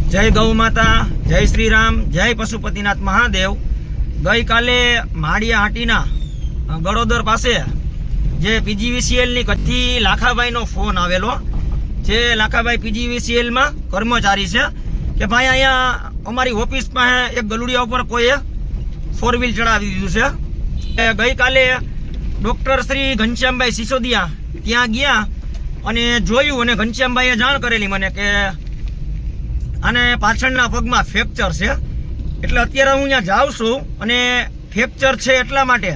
जय गौ माता, जय श्री राम, जय पशुपतिनाथ महादेव। गई काले माड़िया हाटीना गड़ोदर पासे जे पीजीवीसीएल नी कच्ची लाखाभाई नो फोन आवेलो जे लाखाभाई पीजीवीसीएल में कर्मचारी है कि भाई अँ अमरी ऑफिस में एक गलुड़िया पर कोई 4 व्हील चढ़ावी दीधुं छे। गई काले डॉक्टर श्री घनश्यामभाई सिसोदिया त्या गया अने जोयुं अने घनश्यामभाईए जाण करेली मने के आने पाछळना पगमां फ्रेक्चर छे એટલે અત્યારે હું અહીંયા જાઉં છું અને ફ્રેક્ચર છે એટલા માટે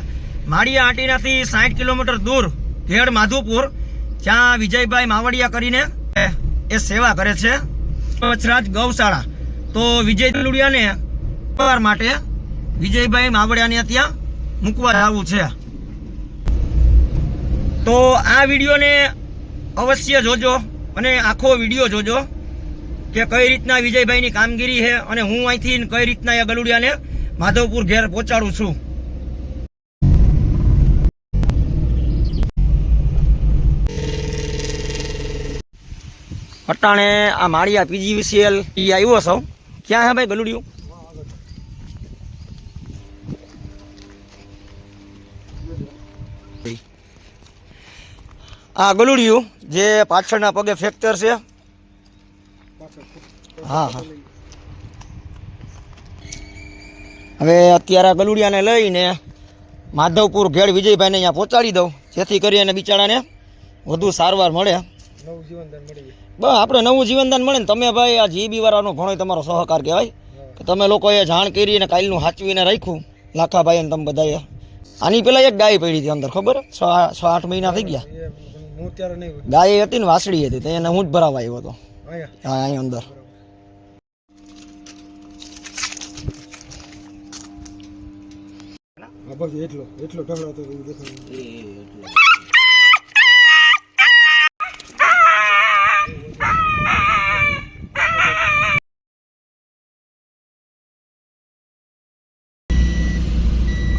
માળિયા આંટીનાથી 60 કિલોમીટર દૂર ઘેડ માધુપુર જ્યાં વિજયભાઈ માવડિયા કરીને એ સેવા કરે છે વછરાજ ગૌશાળા। તો વિજય લુડિયાને સવાર માટે વિજયભાઈ માવડિયાને ત્યાં મૂકવા જવું છે। તો આ વિડીયોને અવશ્ય જોજો અને આખો વિડીયો જોજો કે કઈ રીતના વિજયભાઈની કામગીરી છે અને હું અહીંથી કઈ રીતના એ ગલુડિયાને માધવપુર ઘેર પહોંચાડું છું। અટાણે આ માળિયા પીજીવીસીએલ આવ્યો છો। ક્યાં હે ભાઈ ગલુડિયું? આ ગલુડિયું જે પાછળના પગે ફ્રેક્ચર છે। हाँ हाँ हवे अत्यारे गलुडियाने लईने माधवपुर घेड़ विजयभाई ने अहींया पहोंचाडी दऊं जेथी करीने बिचाराने वधु सारवार मळे, नवुं जीवनदान मळी। बस आपणे नवुं जीवनदान मळे ने तमे भाई आ जीबी वाळानो घणो तमारो सहकार कहेवाय के तमे लोकोए जाण करी अने कालनुं साचवीने राख्युं। लाखाभाई ने तमे बधाए आनी पेला एक गाय पड़ी थी अंदर, खबर 6-8 महीना थई गया। गाय हती ने वासड़ी हती तो एने हूँ ज भरावा आव्यो हतो। हाँ अहीं अंदर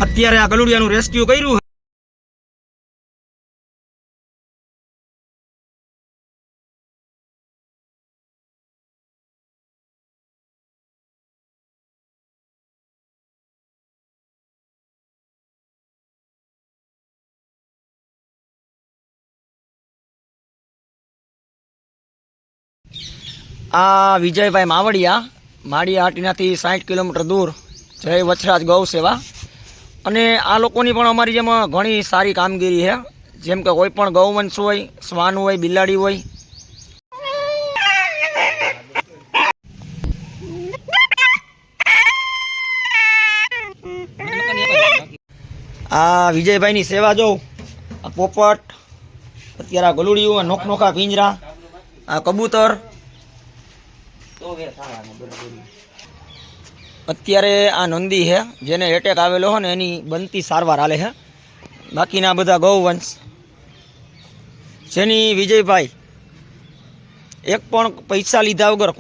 અત્યારે આ ગલુડિયાનું રેસ્ક્યુ કર્યું। आ विजयभाई मावडिया माड़िया हाटीनाथी 60 किलोमीटर दूर जय वछराज गौ सेवा अने आ लोकोनी पण अमारी जेम घणी सारी कामगीरी है। जेम के कोईपण गौवंश होय, श्वान होय, बिलाड़ी होय। आ विजयभाई नी सेवा जो आ पोपट अत्यारे गलुडिયું आ नोखनोखा पिंजरा आ कबूतर અત્યારે આ નંદી है જેને એટેક આવેલો હોય ને એની બનતી સારવાર હાલે છે। બાકીના બધા ગૌવંશ જેની વિજયભાઈ એક પણ પૈસા લીધા વગર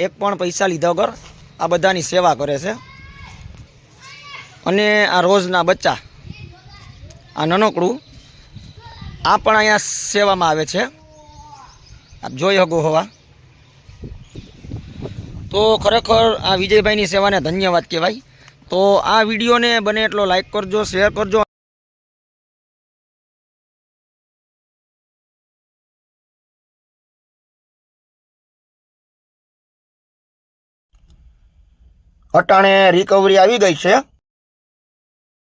એક પણ પૈસા લીધા વગર આ બધાની સેવા કરે છે। અને આ રોજના બચ્ચા આ નાનકડું આ પણ અહીંયા સેવામાં આવે છે। આપ જોઈ શકો હવા। तो खरेखर आ विजयभाई नी सेवा ने धन्यवाद कहेवाय। तो आ विडियो ने बने एटलो लाइक करजो, शेर करजो। अटाणे रिकवरी आवी गई छे।